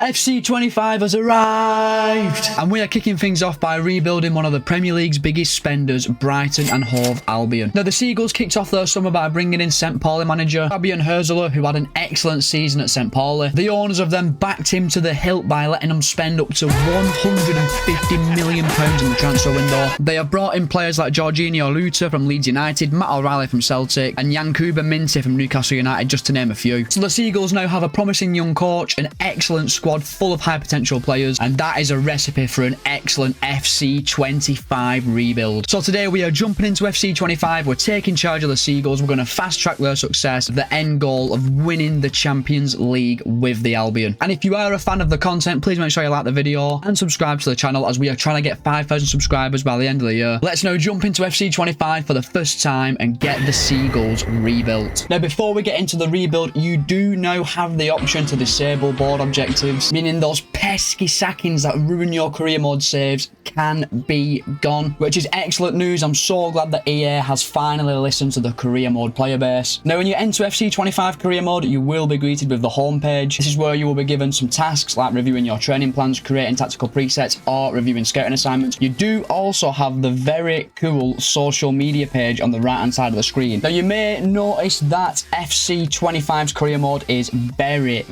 FC25 has arrived, and we are kicking things off by rebuilding one of the Premier League's biggest spenders, Brighton and Hove Albion. Now, the Seagulls kicked off their summer by bringing in St. Pauli manager Fabian Herzler, who had an excellent season at St. Pauli. The owners of them backed him to the hilt by letting him spend up to £150 million in the transfer window. They have brought in players like Jorginho Luta from Leeds United, Matt O'Reilly from Celtic, and Yankuba Minteh from Newcastle United, just to name a few. So the Seagulls now have a promising young coach, an excellent squad full of high potential players, and that is a recipe for an excellent FC25 rebuild. So today we are jumping into FC25, we're taking charge of the Seagulls, we're going to fast track their success, the end goal of winning the Champions League with the Albion. And if you are a fan of the content, please make sure you like the video and subscribe to the channel, as we are trying to get 5,000 subscribers by the end of the year. Let's now jump into FC25 for the first time and get the Seagulls rebuilt. Now, before we get into the rebuild, you do now have the option to disable board objectives, meaning those pesky sackings that ruin your career mode saves can be gone, which is excellent news. I'm so glad that EA has finally listened to the career mode player base. Now, when you enter FC25 career mode, you will be greeted with the home page. This is where you will be given some tasks like reviewing your training plans, creating tactical presets, or reviewing scouting assignments. You do also have the very cool social media page on the right hand side of the screen. Now, you may notice that FC25's career mode is very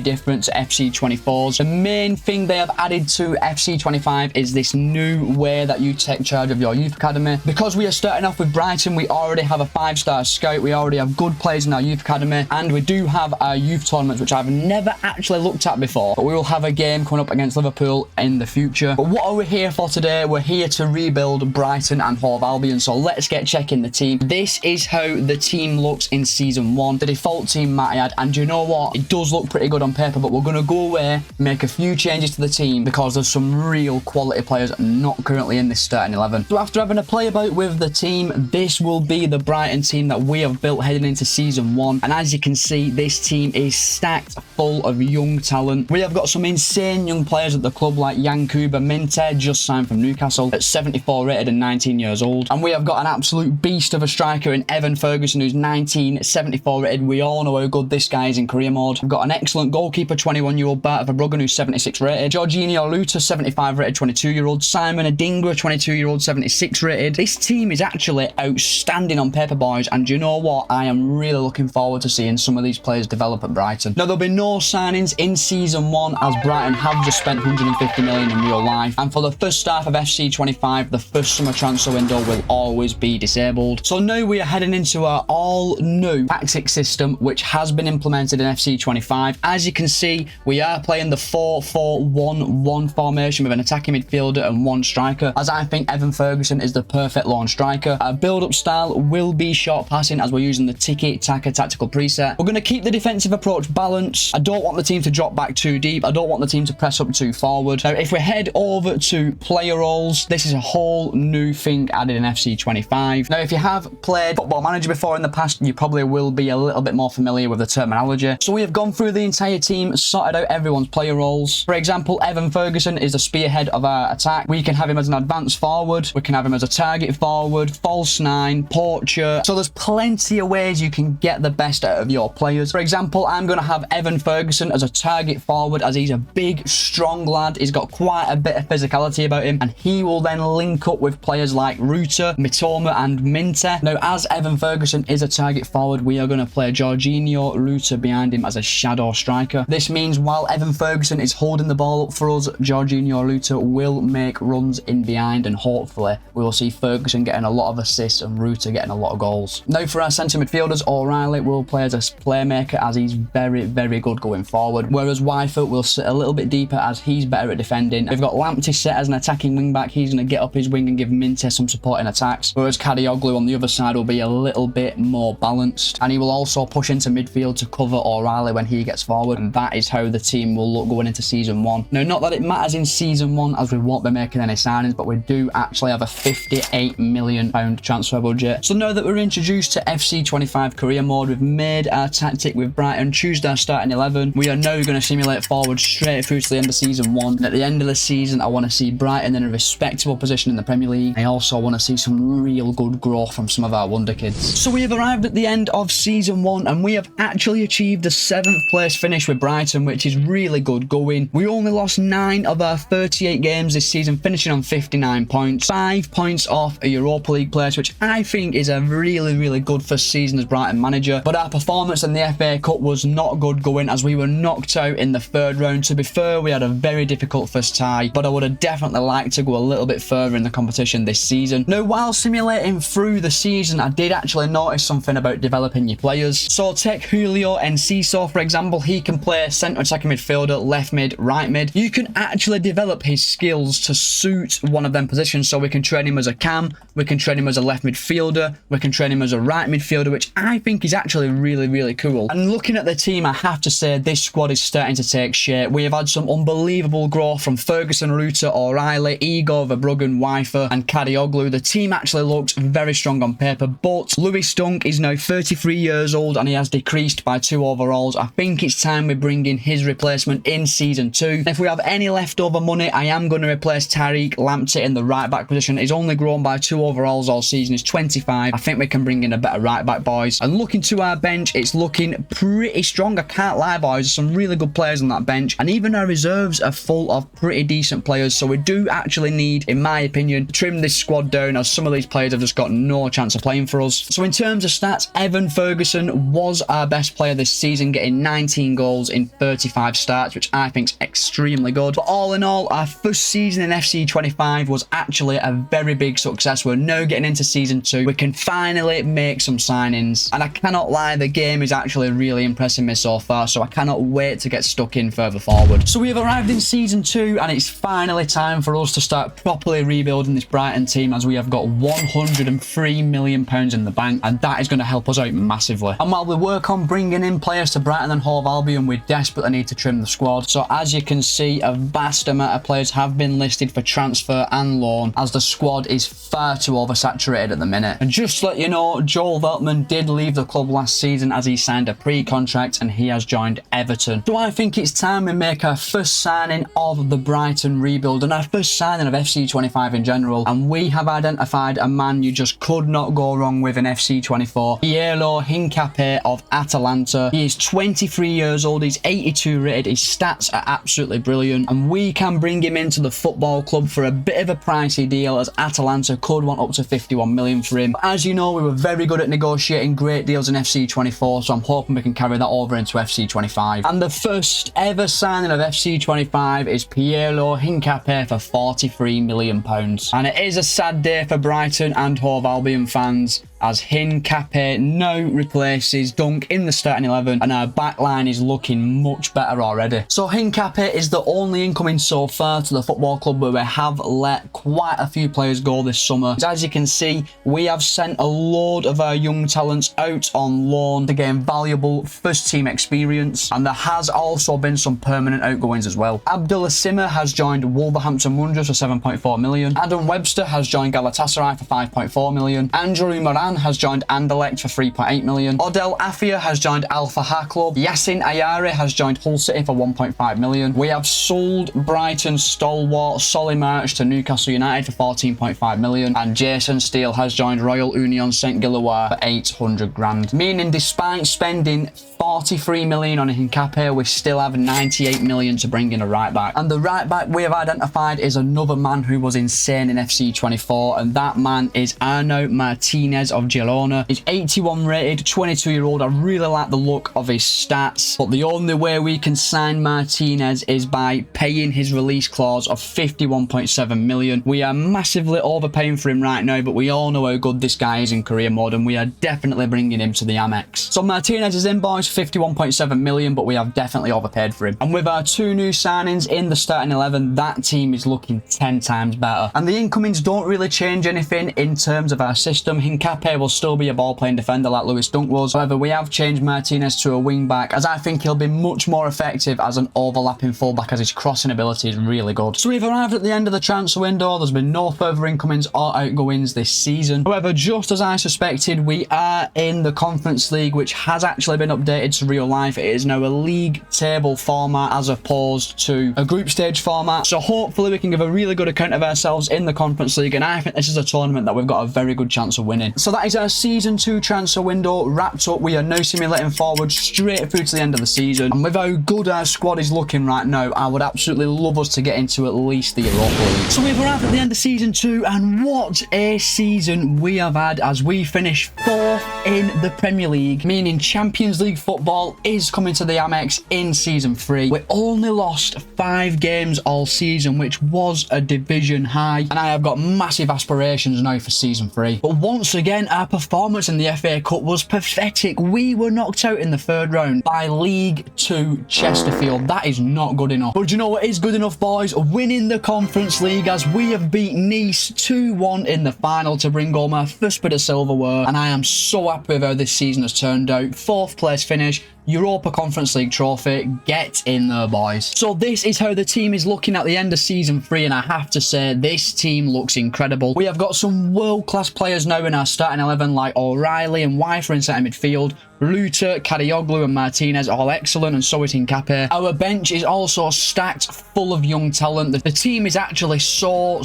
different to FC24's. The main thing they have added to FC25 is this new way that you take charge of your youth academy. Because we are starting off with Brighton, we already have a 5-star scout, we already have good players in our youth academy, and we do have our youth tournaments, which I've never actually looked at before, but we will have a game coming up against Liverpool in the future. But what are we here for today? We're here to rebuild Brighton and Hove Albion, so let's get checking the team. This is how the team looks in season 1, the default team Matty had, and you know what, it does look pretty good on paper, but we're going to go away, make a few changes to the team because there's some real quality players not currently in this starting 11. So after having a play about with the team, this will be the Brighton team that we have built heading into season 1, and as you can see, this team is stacked full of young talent. We have got some insane young players at the club like Yankuba Minteh, just signed from Newcastle at 74 rated and 19 years old, and we have got an absolute beast of a striker in Evan Ferguson, who's 19, 74 rated. We all know how good this guy is in career mode. We've got an excellent goalkeeper, 21-year-old Bart Verbruggen, who's 76 rated. Jorginho Luta, 75 rated, 22-year-old. Simon Adingra, 22-year-old, 76 rated. This team is actually outstanding on paper, boys, and you know what? I am really looking forward to seeing some of these players develop at Brighton. Now, there'll be no signings in season 1 as Brighton have just spent 150 million in real life, and for the first half of FC25, the first summer transfer window will always be disabled. So now we are heading into our all new tactic system, which has been implemented in FC25. As you can see, we are playing the 4-4-1-1 formation with an attacking midfielder and one striker, as I think Evan Ferguson is the perfect lone striker. Our build-up style will be short passing, as we're using the tiki-taka tactical preset. We're going to keep the defensive approach balanced. I don't want the team to drop back too deep. I don't want the team to press up too forward. Now, if we head over to player roles, this is a whole new thing added in FC25. Now, if you have played Football Manager before in the past, you probably will be a little bit more familiar with the terminology. So we have gone through the entire team, sorted out everyone's player roles. For example, Evan Ferguson is the spearhead of our attack. We can have him as an advanced forward. We can have him as a target forward, false 9, poacher. So there's plenty of ways you can get the best out of your players. For example, I'm going to have Evan Ferguson as a target forward, as he's a big, strong lad. He's got quite a bit of physicality about him, and he will then link up with players like Ruta, Mitoma, and Minteh. Now, as Evan Ferguson is a target forward, we are going to play Jorginho Ruta behind him as a shadow striker. This means while Evan Ferguson is holding the ball up for us, Jorginho Ruta will make runs in behind, and hopefully we will see Ferguson getting a lot of assists and Ruta getting a lot of goals. Now, for our centre midfielders, O'Reilly will play as a playmaker, as he's very good going forward, whereas Wyfoot will sit a little bit deeper as he's better at defending. We've got Lamptey set as an attacking wing back. He's going to get up his wing and give Minteh some support in attacks, whereas Kadioglu on the other side will be a little bit more balanced, and he will also push into midfield to cover O'Reilly when he gets forward, and that is how the team will look going into season 1. Now, not that it matters in season 1, as we won't be making any signings, but we do actually have a £58 million transfer budget. So now that we're introduced to FC25 career mode, we've made our tactic with Brighton, choose our starting 11. We are now going to simulate forward straight through to the end of season 1. And at the end of the season, I want to see Brighton in a respectable position in the Premier League. I also want to see some real good growth from some of our wonder kids. So we have arrived at the end of season 1, and we have actually achieved the 7th place finish with Brighton, which is really good going. We only lost 9 of our 38 games this season, finishing on 59 points. 5 points off a Europa League place, which I think is a really good first season as Brighton manager. But our performance in the FA Cup was not good going, as we were knocked out in the 3rd round. To be fair, we had a very difficult first tie, but I would have definitely liked to go a little bit further in the competition this season. Now, while simulating through the season, I did actually notice something about developing your players. So take Julio Enciso, for example. He can play centre attacking midfielder, left mid, right mid. You can actually develop his skills to suit one of them positions. So we can train him as a cam, we can train him as a left midfielder, we can train him as a right midfielder, which I think is actually really cool. And looking at the team, I have to say this squad is starting to take shape. We have had some unbelievable growth from Ferguson, Ruta, O'Reilly, Igor, Verbruggen, Weifer and Kadioglu. The team actually looked very strong on paper, but Lewis Dunk is now 33 years old and he has decreased by 2 overalls. I think it's time we bring in his replacement in season 2. If we have any leftover money, I am going to replace Tariq Lamptey in the right back position. He's only grown by 2 overalls all season. He's 25. I think we can bring in a better right back, boys. And looking to our bench, it's looking pretty strong. I can't lie, boys. There's some really good players on that bench, and even our reserves are full of pretty decent players. So we do actually need, in my opinion, to trim this squad down, as some of these players have just got no chance of playing for us. So in terms of stats, Evan Ferguson was our best player this season, getting 19 goals in 35 starts, which I think is extremely good. But all in all, our first season in FC25 was actually a very big success. We're now getting into season 2. We can finally make some signings, and I cannot lie, the game is actually really impressing me so far, so I cannot wait to get stuck in further forward. So we have arrived in season 2, and it's finally time for us to start properly rebuilding this Brighton team, as we have got £103 million in the bank, and that is going to help us out massively. And while we work on bringing in players to Brighton and Hove Albion, we desperately need to trim the squad. So as you can see, a vast amount of players have been listed for transfer and loan, as the squad is far too oversaturated at the minute. And just to let you know, Joel Veltman did leave the club last season as he signed a pre-contract and he has joined Everton. So I think it's time we make our first signing of the Brighton rebuild and our first signing of FC25 in general. And we have identified a man you just could not go wrong with in FC24, Piero Hincapié of Atalanta. He is 23 years old, he's 82 rated, his stats are absolutely brilliant, and we can bring him into the football club for a bit of a pricey deal, as Atalanta could want up to 51 million for him. But as you know, we were very good at negotiating great deals in FC24, so I'm hoping we can carry that over into FC25. And the first ever signing of FC25 is Piero Hincapié for £43 million. And it is a sad day for Brighton and Hove Albion fans, as Hincapié now replaces Dunk in the starting 11, and our back line is looking much better already. So Hincapié is the only incoming so far to the football club, where we have let quite a few players go this summer. As you can see, we have sent a load of our young talents out on loan to gain valuable first team experience, and there has also been some permanent outgoings as well. Abdullah Simmer has joined Wolverhampton Wanderers for 7.4 million. Adam Webster has joined Galatasaray for 5.4 million. Andrew Moran has joined Anderlecht for 3.8 million. Odell Afia has joined Al Fahar Club. Yassin Ayari has joined Hull City for 1.5 million. We have sold Brighton stalwart Solly March to Newcastle United for 14.5 million, and Jason Steele has joined Royal Union St Gilloise for 800 grand. Meaning, despite spending 43 million on Hincapié, we still have 98 million to bring in a right back. And the right back we have identified is another man who was insane in FC24, and that man is Arnaud Martinez of Girona. He's 81 rated, 22-year-old. I really like the look of his stats, but the only way we can sign Martinez is by paying his release clause of 51.7 million. We are massively overpaying for him right now, but we all know how good this guy is in career mode, and we are definitely bringing him to the Amex. So Martinez is in, boys, 51.7 million, but we have definitely overpaid for him. And with our 2 new signings in the starting 11, that team is looking 10 times better. And the incomings don't really change anything in terms of our system. Hincapié will still be a ball-playing defender like Lewis Dunk was. However, we have changed Martinez to a wing-back, as I think he'll be much more effective as an overlapping full-back, as his crossing ability is really good. So we've arrived at the end of the transfer window. There's been no further incomings or outgoings this season. However, just as I suspected, we are in the Conference League, which has actually been updated to real life. It is now a league table format as opposed to a group stage format. So hopefully we can give a really good account of ourselves in the Conference League, and I think this is a tournament that we've got a very good chance of winning. So that is our season 2 transfer window wrapped up. We are now simulating forward straight through to the end of the season. And with how good our squad is looking right now, I would absolutely love us to get into at least the Europa League. So we've arrived at the end of season 2, and what a season we have had as we finish 4th in the Premier League, meaning Champions League football is coming to the Amex in season 3. We only lost 5 games all season, which was a division high, and I have got massive aspirations now for season 3. But once again, our performance in the FA Cup was pathetic. We were knocked out in the 3rd round by League 2 Chesterfield. That is not good enough. But do you know what is good enough, boys? Winning the Conference League, as we have beat Nice 2-1 in the final to bring home our first bit of silverware, and I am so happy with how this season has turned out. 4th place finish, Europa Conference League trophy. Get in there, boys. So this is how the team is looking at the end of season 3, and I have to say this team looks incredible. We have got some world-class players now in our starting 11, like O'Reilly and Wifer in centre midfield. Ruta, Kadioglu and Martinez all excellent, and so is Hincapié. Our bench is also stacked full of young talent. The team is actually so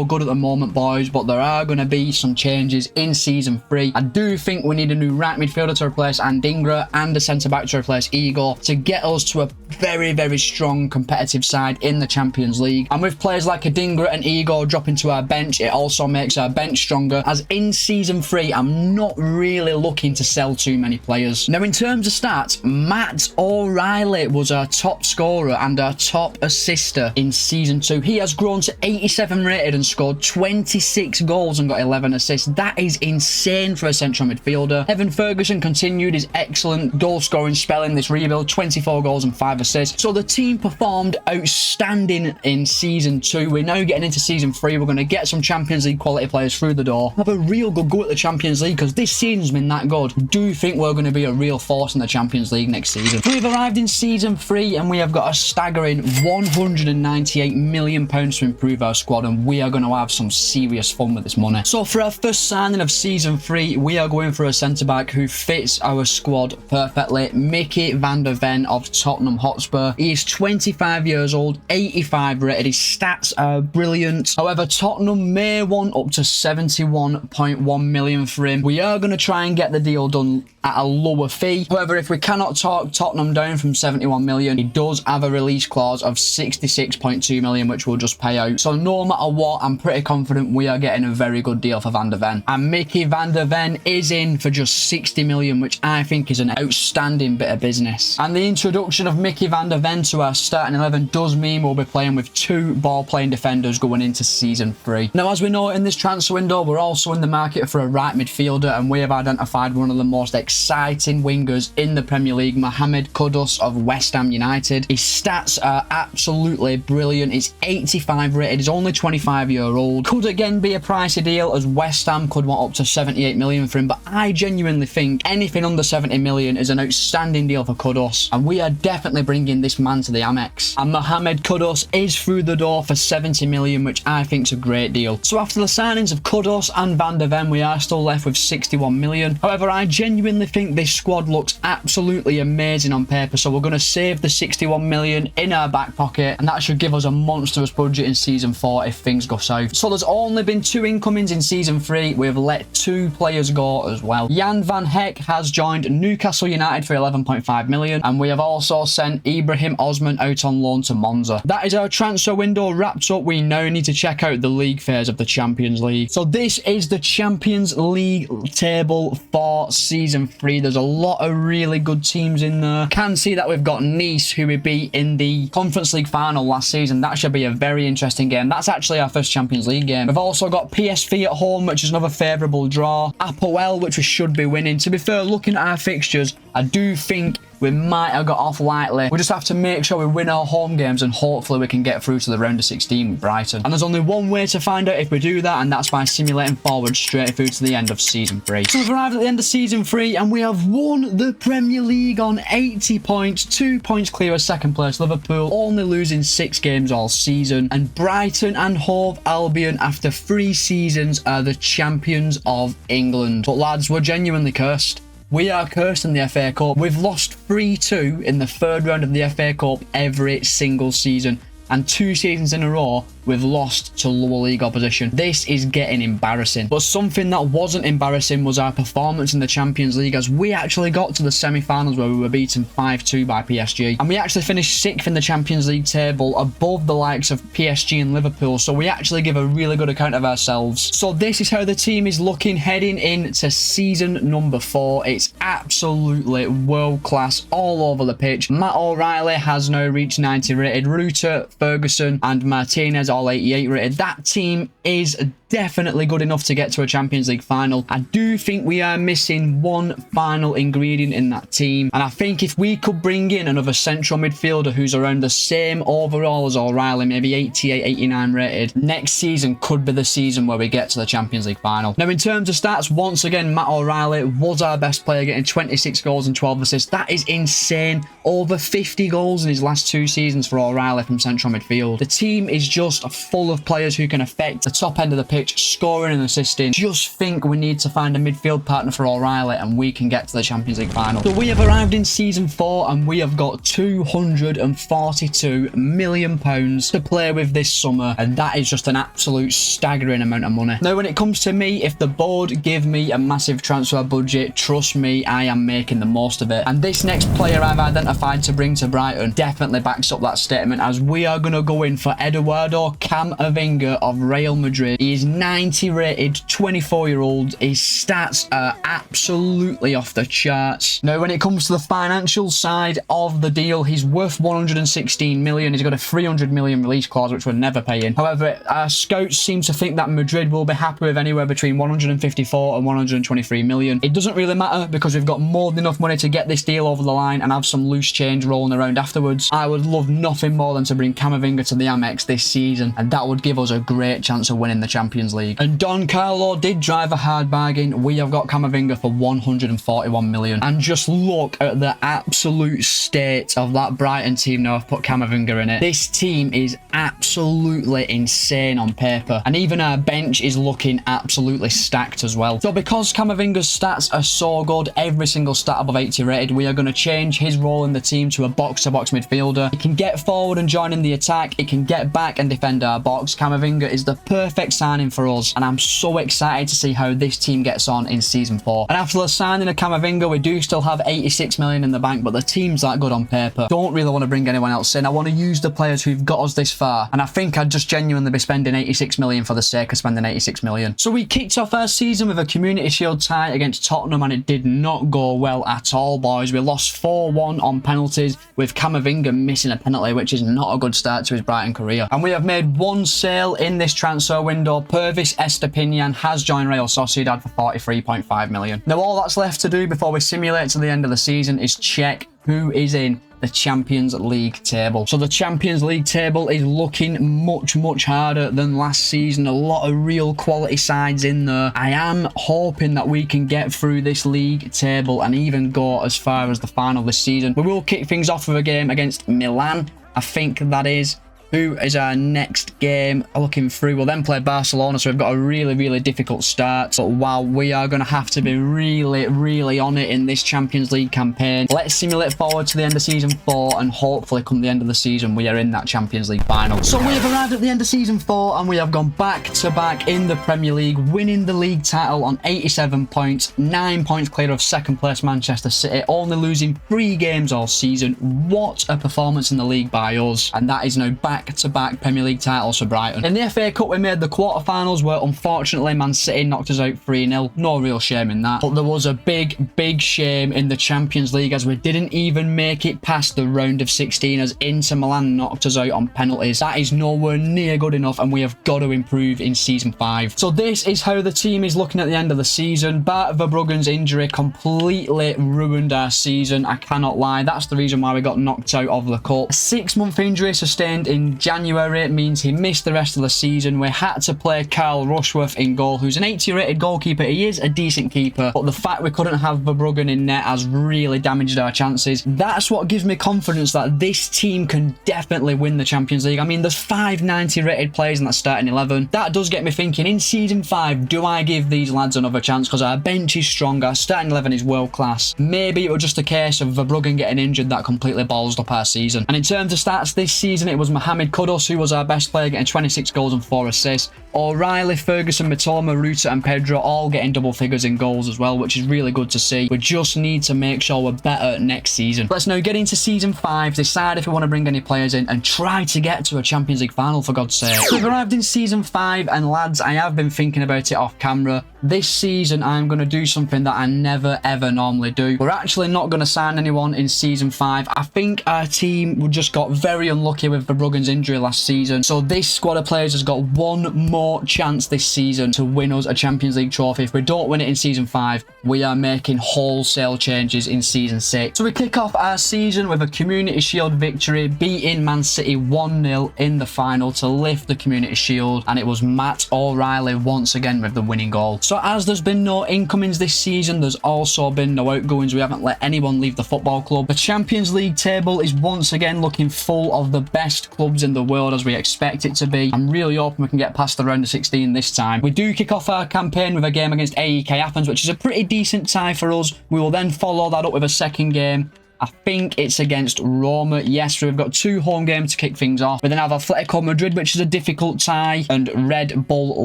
good at the moment, boys, but there are going to be some changes in season 3. I do think we need a new right midfielder to replace Andingra and a centre-back to replace Igor to get us to a very strong competitive side in the Champions League. And with players like Andingra and Igor dropping to our bench, it also makes our bench stronger, as in season 3 I'm not really looking to sell too many players. Now, in terms of stats, Matt O'Reilly was our top scorer and our top assister in season 2. He has grown to 87 rated and scored 26 goals and got 11 assists. That is insane for a central midfielder. Evan Ferguson continued his excellent goal scoring spell in this rebuild, 24 goals and 5 assists. So the team performed outstanding in season 2. We're now getting into season 3. We're going to get some Champions League quality players through the door. Have a real good go at the Champions League, because this season's been that good. I do think we're going to be a real force in the Champions League next season. We've arrived in season 3 and we have got a staggering £198 million to improve our squad, and we are going to have some serious fun with this money. So for our first signing of season 3, we are going for a centre-back who fits our squad perfectly. Mickey van der Ven of Tottenham Hotspur. He is 25 years old, 85 rated. His stats are brilliant. However, Tottenham may want up to 71.1 million for him. We are going to try and get the deal done at a lower fee. However, if we cannot talk Tottenham down from 71 million, he does have a release clause of 66.2 million, which we'll just pay out. So no matter what, I'm pretty confident we are getting a very good deal for Van der Ven. And Mickey van der Ven is in for just 60 million, which I think is an outstanding bit of business. And the introduction of Mickey van der Ven to our starting 11 does mean we'll be playing with 2 ball-playing defenders going into season 3. Now, as we know, in this transfer window, we're also in the market for a right midfielder, and we have identified one of the most exciting wingers in the Premier League, Mohamed Kudus of West Ham United. His stats are absolutely brilliant. He's 85 rated. He's only 25 year old. Could again be a pricey deal, as West Ham could want up to 78 million for him, but I genuinely think anything under 70 million is an outstanding deal for Kudus, and we are definitely bringing this man to the Amex. And Mohamed Kudus is through the door for 70 million, which I think is a great deal. So after the signings of Kudus and Van der Ven, we are still left with 61 million. However, I genuinely think this squad looks absolutely amazing on paper, so we're going to save the 61 million in our back pocket, and that should give us a monstrous budget in season 4 if things go south. So there's only been 2 incomings in season 3. We've let 2 players go as well. Jan van Heck has joined Newcastle United for 11.5 million, and we have also sent Ibrahim Osman out on loan to Monza. That is our transfer window wrapped up. We now need to check out the league phase of the Champions League. So this is the Champions League table for season 3. There's a lot of really good teams in there. Can see that we've got Nice, who we beat in the Conference League final last season. That should be a very interesting game. That's actually our first Champions League game. We've also got PSV at home, which is another favourable draw. Apoel, which we should be winning. To be fair, looking at our fixtures, I do think we might have got off lightly. We just have to make sure we win our home games, and hopefully we can get through to the round of 16 with Brighton. And there's only one way to find out if we do that, and that's by simulating forward straight through to the end of season 3. So we've arrived at the end of season 3 and we have won the Premier League on 80 points, 2 points clear of second place Liverpool, only losing 6 games all season. And Brighton and Hove Albion, after 3 seasons, are the champions of England. But lads, we're genuinely cursed. We are cursed in the FA Cup. We've lost 3-2 in the 3rd round of the FA Cup every single season. and 2 seasons in a row we've lost to lower league opposition. This is getting embarrassing. But something that wasn't embarrassing was our performance in the Champions League, as we actually got to the semi-finals where we were beaten 5-2 by PSG, and we actually finished 6th in the Champions League table, above the likes of PSG and Liverpool, so we actually give a really good account of ourselves. So this is how the team is looking heading into season number 4. It's absolutely world class all over the pitch. Matt O'Reilly has now reached 90 rated, Ruter, Ferguson and Martinez all 88 rated. That team is definitely good enough to get to a Champions League final. I do think we are missing one final ingredient in that team, and I think if we could bring in another central midfielder who's around the same overall as O'Reilly, maybe 88, 89 rated, next season could be the season where we get to the Champions League final. Now, in terms of stats, once again, Matt O'Reilly was our best player, getting 26 goals and 12 assists. That is insane. Over 50 goals in his last 2 seasons for O'Reilly from central midfield. The team is just full of players who can affect the top end of the pitch, scoring and assisting. Just think we need to find a midfield partner for O'Reilly and we can get to the Champions League final. So we have arrived in season 4 and we have got £242 million to play with this summer, and that is just an absolute staggering amount of money. Now, when it comes to me, if the board give me a massive transfer budget, trust me, I am making the most of it. And this next player I've identified to bring to Brighton definitely backs up that statement, as we are going to go in for Eduardo Camavinga of Real Madrid. He is 90 rated, 24-year-old. His stats are absolutely off the charts. Now, when it comes to the financial side of the deal, he's worth 116 million. He's got a 300 million release clause, which we're never paying. However, our scouts seem to think that Madrid will be happy with anywhere between 154 and 123 million. It doesn't really matter because we've got more than enough money to get this deal over the line and have some loose change rolling around afterwards. I would love nothing more than to bring Camavinga to the Amex this season, and that would give us a great chance of winning the Champions League. And Don Carlo did drive a hard bargain. We have got Camavinga for 141 million. And just look at the absolute state of that Brighton team now I've put Camavinga in it. This team is absolutely insane on paper, and even our bench is looking absolutely stacked as well. So because Camavinga's stats are so good, every single stat above 80 rated, we are going to change his role in the team to a box-to-box midfielder. He can get forward and join in the attack. He can get back and defend our box. Camavinga is the perfect signing for us, and I'm so excited to see how this team gets on in season 4. And after the signing of Camavinga, we do still have 86 million in the bank, but the team's that good on paper. Don't really want to bring anyone else in. I want to use the players who've got us this far, and I think I'd just genuinely be spending 86 million for the sake of spending 86 million. So we kicked off our season with a Community Shield tie against Tottenham, and it did not go well at all, boys. We lost 4-1 on penalties, with Camavinga missing a penalty, which is not a good start to his Brighton career. And we have made one sale in this transfer window. Pervis Estepinian has joined Real Sociedad for 43.5 million. Now, all that's left to do before we simulate to the end of the season is check who is in the Champions League table. So the Champions League table is looking much harder than last season. A lot of real quality sides in there. I am hoping that we can get through this league table and even go as far as the final this season. We will kick things off with a game against Milan, I think that is. Who is our next game? Looking through, we'll then play Barcelona, so we've got a really difficult start. But wow, we are going to have to be really on it in this Champions League campaign. Let's simulate forward to the end of season 4, and hopefully come the end of the season we are in that Champions League final. So we have arrived at the end of season 4 and we have gone back to back in the Premier League, winning the league title on 87 points, 9 points clear of second place Manchester City, only losing 3 games all season. What a performance in the league by us, and that is now back-to-back Premier League titles for Brighton. In the FA Cup, we made the quarterfinals, where unfortunately Man City knocked us out 3-0. No real shame in that. But there was a big shame in the Champions League, as we didn't even make it past the round of 16, as Inter Milan knocked us out on penalties. That is nowhere near good enough, and we have got to improve in season 5. So this is how the team is looking at the end of the season. Bart Verbruggen's injury completely ruined our season, I cannot lie. That's the reason why we got knocked out of the cup. A 6-month injury sustained in January means he missed the rest of the season. We had to play Carl Rushworth in goal, who's an 80 rated goalkeeper. He is a decent keeper, but the fact we couldn't have Verbruggen in net has really damaged our chances. That's what gives me confidence that this team can definitely win the Champions League. I mean, there's 5 90 rated players in that starting 11. That does get me thinking, in season 5, do I give these lads another chance? Because our bench is strong, our starting 11 is world class. Maybe it was just a case of Verbruggen getting injured that completely ballsed up our season. And in terms of stats this season, it was Mohamed Mohamed Kudus, who was our best player, getting 26 goals and 4 assists. O'Reilly, Ferguson, Matoma, Ruta and Pedro all getting double figures in goals as well, which is really good to see. We just need to make sure we're better next season. Let's now get into season 5, decide if we want to bring any players in and try to get to a Champions League final, for God's sake. We've arrived in season 5 and lads, I have been thinking about it off camera. This season I'm going to do something that I never ever normally do. We're actually not going to sign anyone in season 5. I think our team just got very unlucky with Verbruggen's injury last season. So this squad of players has got one more chance this season to win us a Champions League trophy. If we don't win it in season 5, we are making wholesale changes in season 6. So we kick off our season with a Community Shield victory, beating Man City 1-0 in the final to lift the Community Shield, and it was Matt O'Reilly once again with the winning goal. So as there's been no incomings this season, there's also been no outgoings. We haven't let anyone leave the football club. The Champions League table is once again looking full of the best clubs in the world, as we expect it to be. I'm really hoping we can get past the round of 16 this time. We do kick off our campaign with a game against AEK Athens, which is a pretty decent tie for us. We will then follow that up with a second game. I think it's against Roma. Yes, we've got 2 home games to kick things off. We then have Atletico Madrid, which is a difficult tie, and Red Bull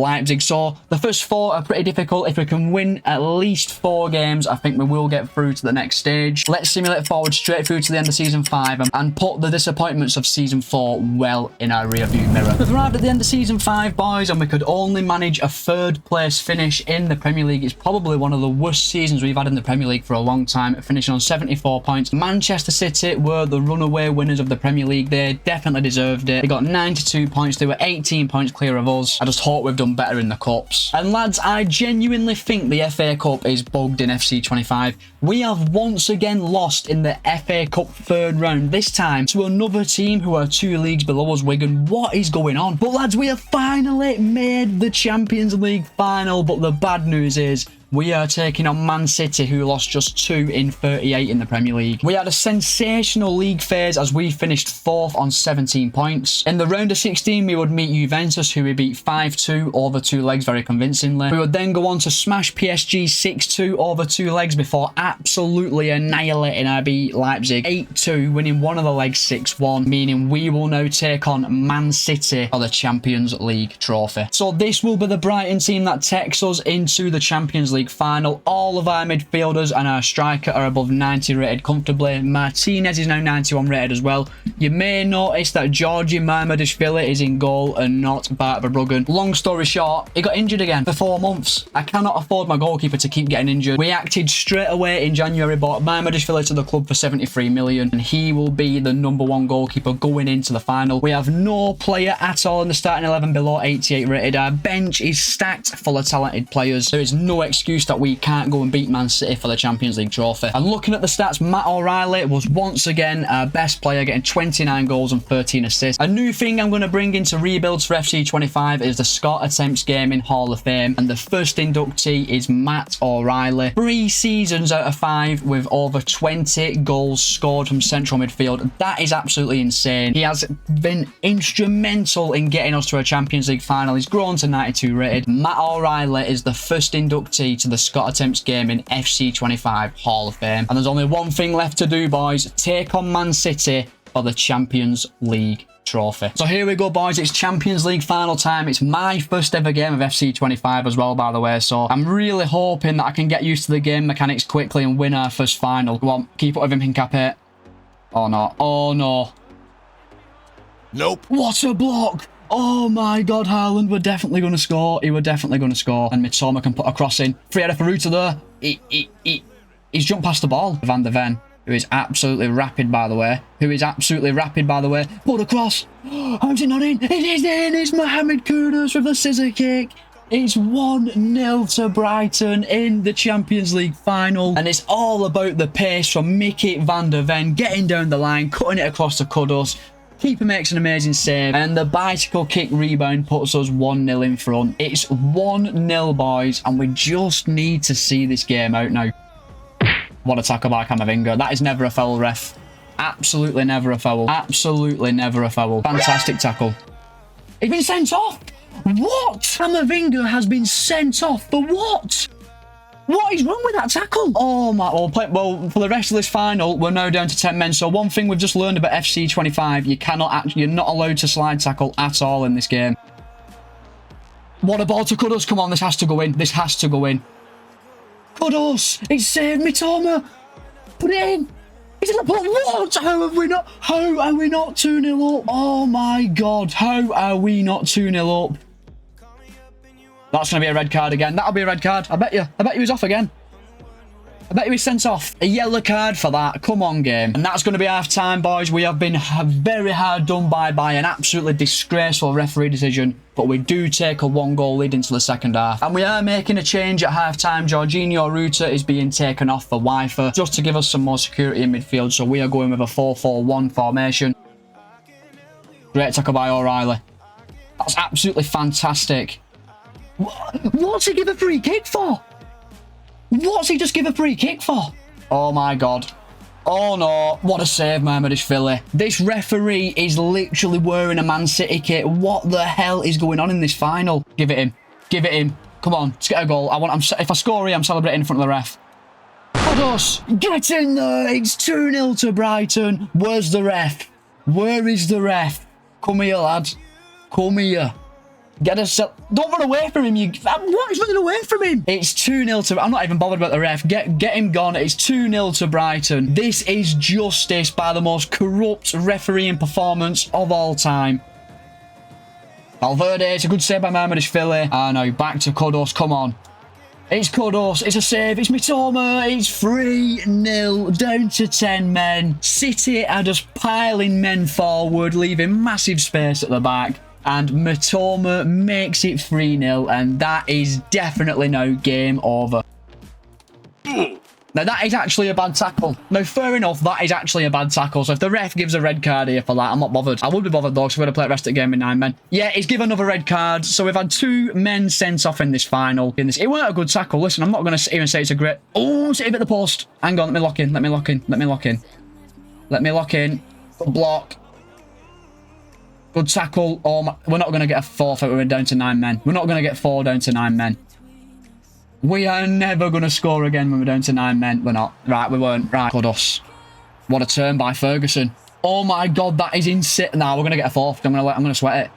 Leipzig. So the first 4 are pretty difficult. If we can win at least 4 games, I think we will get through to the next stage. Let's simulate forward straight through to the end of season 5 and put the disappointments of season 4 well in our rearview mirror. We've arrived at the end of season 5, boys, and we could only manage a 3rd place finish in the Premier League. It's probably one of the worst seasons we've had in the Premier League for a long time, finishing on 74 points. Manchester City were the runaway winners of the Premier League. They definitely deserved it. They got 92 points. They were 18 points clear of us. I just hope we've done better in the cups. And lads, I genuinely think the FA Cup is bugged in FC25. We have once again lost in the FA Cup 3rd round, this time to another team who are 2 leagues below us, Wigan. What is going on? But lads, we have finally made the Champions League final, but the bad news is we are taking on Man City, who lost just 2 in 38 in the Premier League. We had a sensational league phase as we finished 4th on 17 points. In the round of 16, we would meet Juventus, who we beat 5-2 over 2 legs very convincingly. We would then go on to smash PSG 6-2 over 2 legs before absolutely annihilating RB Leipzig 8-2, winning one of the legs 6-1, meaning we will now take on Man City for the Champions League trophy. So this will be the Brighton team that takes us into the Champions League final. All of our midfielders and our striker are above 90 rated comfortably. Martinez is now 91 rated as well. You may notice that Georgi Marmadishvili is in goal and not Bart Verbruggen. Long story short, he got injured again for 4 months. I cannot afford my goalkeeper to keep getting injured. We acted straight away in January, bought Marmadishvili to the club for 73 million, and he will be the #1 goalkeeper going into the final. We have no player at all in the starting 11 below 88 rated. Our bench is stacked full of talented players. There is no excuse that we can't go and beat Man City for the Champions League trophy. And looking at the stats, Matt O'Reilly was once again our best player, getting 29 goals and 13 assists. A new thing I'm going to bring into rebuilds for FC25 is the Scott Attempts Gaming Hall of Fame, and the first inductee is Matt O'Reilly. 3 seasons out of 5 with over 20 goals scored from central midfield. That is absolutely insane. He has been instrumental in getting us to a Champions League final. He's grown to 92 rated. Matt O'Reilly is the first inductee to the Scott Attempts Gaming FC25 Hall of Fame. And there's only one thing left to do, boys. Take on Man City for the Champions League trophy. So here we go, boys. It's Champions League final time. It's my first ever game of FC25 as well, by the way. So I'm really hoping that I can get used to the game mechanics quickly and win our first final. Go on, keep it with him, Hincapié. Oh no. Oh no. Nope. What a block. Oh my God, Haaland were definitely going to score. He were definitely going to score. And Mitoma can put a cross in. Free header for Ruta there. He's jumped past the ball. Van der Ven, who is absolutely rapid, by the way. Put a cross. How's it not in? It is in. It's Mohamed Kudus with the scissor kick. It's 1-0 to Brighton in the Champions League final. And it's all about the pace from Mickey Van der Ven, getting down the line, cutting it across to Kudus. Keeper makes an amazing save, and the bicycle kick rebound puts us 1-0 in front. It's 1-0, boys, and we just need to see this game out now. What a tackle by Camavinga. That is never a foul, ref. Absolutely never a foul. Absolutely never a foul. Fantastic tackle. He's been sent off. What? Camavinga has been sent off for what? What is wrong with that tackle? Oh my, well, for the rest of this final, we're now down to 10 men. So one thing we've just learned about FC25, you're not allowed to slide tackle at all in this game. What a ball to Kudus. Come on, this has to go in. This has to go in. Kudus, it's saved me, Toma. Put it in. He's in the ball. What? How are we not 2-0 up? Oh my God, how are we not 2-0 up? That's going to be a red card again. That'll be a red card. I bet you he's off again. I bet you he's sent off. A yellow card for that. Come on, game. And that's going to be half time, boys. We have been very hard done by an absolutely disgraceful referee decision. But we do take a 1-goal lead into the second half. And we are making a change at half time. Jorginho Ruta is being taken off for Wifer just to give us some more security in midfield. So we are going with a 4-4-1 formation. Great tackle by O'Reilly. That's absolutely fantastic. What's he give a free kick for? What's he just give a free kick for? Oh my God. Oh no. What a save, Philly. This referee is literally wearing a Man City kit. What the hell is going on in this final? Give it him. Give it him. Come on. Let's get a goal. If I score here, I'm celebrating in front of the ref. Kudus, get in there. It's 2-0 to Brighton. Where's the ref? Where is the ref? Come here, lad. Come here. Get us. Don't run away from him. What is running away from him? It's 2-0 to. I'm not even bothered about the ref. Get him gone. It's 2-0 to Brighton. This is justice by the most corrupt refereeing performance of all time. Valverde. It's a good save by Philly. I know. Back to Kudus. Come on. It's Kudus. It's a save. It's Mitoma. It's 3-0 down to 10 men. City are just piling men forward, leaving massive space at the back. And Mitoma makes it 3-0, and that is definitely now game over. Now, that is actually a bad tackle. Now, fair enough, that is actually a bad tackle. So if the ref gives a red card here for that, I'm not bothered. I would be bothered, though, because we're going to play the rest of the game with 9 men. Yeah, he's given another red card. So we've had 2 men sent off in this final. It weren't a good tackle. Listen, I'm not going to even say it's a great... Oh, City hit the post. Hang on, let me lock in. Let me lock in. Let me lock in. Let me lock in. Good block. Good tackle. Oh my, we're not going to get a forfeit when we're down to 9 men. We're not going to get 4 down to 9 men. We are never going to score again when we're down to 9 men. We're not. Right, we weren't. Right, Kudus. What a turn by Ferguson. Oh my God, that is insane. Nah, we're going to get a fourth. I'm going to sweat it.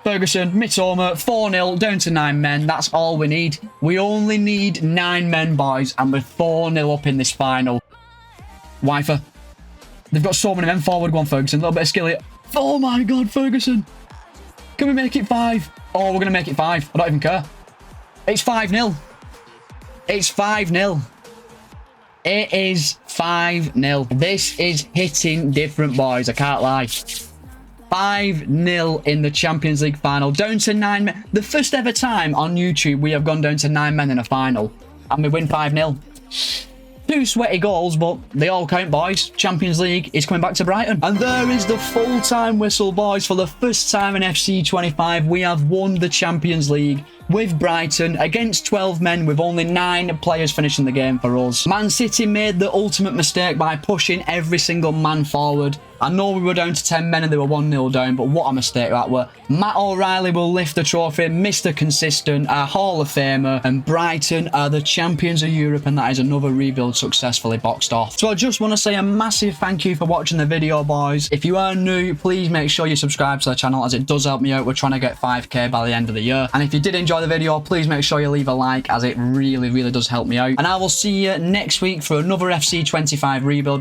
Ferguson, Mitoma, 4-0, down to 9 men. That's all we need. We only need 9 men, boys, and we're 4-0 up in this final. Wifer. They've got so many men forward. Go on, Ferguson. A little bit of skill here. Oh my God, Ferguson. Can we make it 5? Oh, we're going to make it 5. I don't even care. It's 5-0. It's 5-0. It is 5-0. This is hitting different, boys. I can't lie. 5-0 in the Champions League final. Down to 9 men. The first ever time on YouTube we have gone down to 9 men in a final. And we win 5-0. 2 sweaty goals, but they all count, boys. Champions League is coming back to Brighton. And there is the full-time whistle, boys. For the first time in FC25, we have won the Champions League with Brighton against 12 men with only 9 players finishing the game for us. Man City made the ultimate mistake by pushing every single man forward. I know we were down to 10 men and they were 1-0 down, but what a mistake that were. Matt O'Reilly will lift the trophy, Mr. Consistent, our Hall of Famer, and Brighton are the champions of Europe, and that is another rebuild successfully boxed off. So I just want to say a massive thank you for watching the video, boys. If you are new, please make sure you subscribe to the channel, as it does help me out. We're trying to get 5k by the end of the year. And if you did enjoy the video, please make sure you leave a like, as it really does help me out. And I will see you next week for another FC25 rebuild.